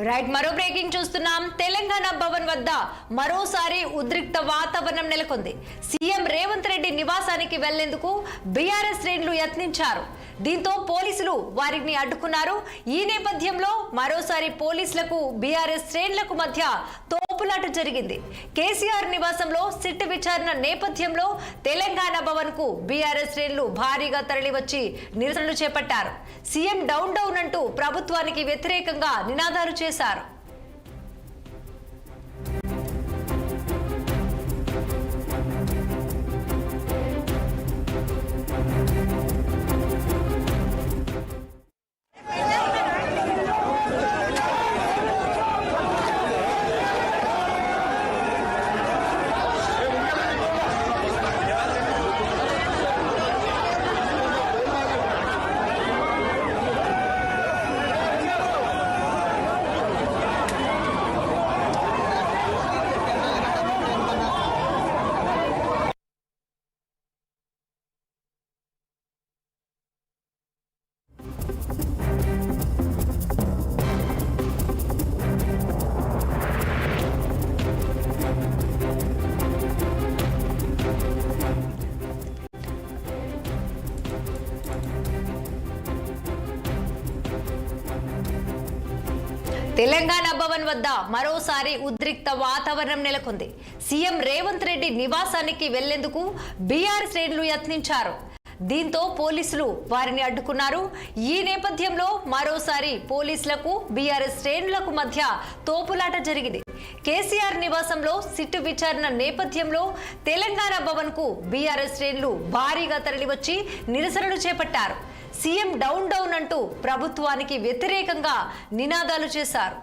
Right మరో breaking చూస్తున్నాం. తెలంగాణ భవన్ వద్ద మరోసారి ఉద్రిక్త వాతావరణం నెలకొంది. సీఎం రేవంత్ రెడ్డి నివాసానికి వెళ్లేందుకు బీఆర్ఎస్ శ్రేణులు యత్నించారు. దీంతో పోలీసులు వారిని అడ్డుకున్నారు. ఈ నేపథ్యంలో మరోసారి పోలీసులకు బీఆర్ఎస్ శ్రేణులకు మధ్య తోపులాట జరిగింది. కేసీఆర్ నివాసంలో సిట్ విచారణ నేపథ్యంలో తెలంగాణ భవన్ కు బీఆర్ఎస్ శ్రేణులు భారీగా తరలివచ్చి నిరసనలు చేపట్టారు. సీఎం డౌన్ డౌన్ అంటూ ప్రభుత్వానికి వ్యతిరేకంగా నినాదాలు చేశారు. తెలంగాణ భవన్ వద్ద మరోసారి ఉద్రిక్త వాతావరణం నెలకొంది. సీఎం రేవంత్ రెడ్డి నివాసానికి వెళ్లేందుకు బీఆర్ఎస్ శ్రేణులు యత్నించారు. దీంతో పోలీసులు వారిని అడ్డుకున్నారు. ఈ నేపథ్యంలో మరోసారి పోలీసులకు బీఆర్ఎస్ శ్రేణులకు మధ్య తోపులాట జరిగింది. కేసీఆర్ నివాసంలో సిట్ విచారణ నేపథ్యంలో తెలంగాణ భవన్ కు బీఆర్ఎస్ శ్రేణులు భారీగా తరలివచ్చి నిరసనలు చేపట్టారు. సీఎం డౌన్ డౌన్ అంటూ ప్రభుత్వానికి వ్యతిరేకంగా నినాదాలు చేశారు.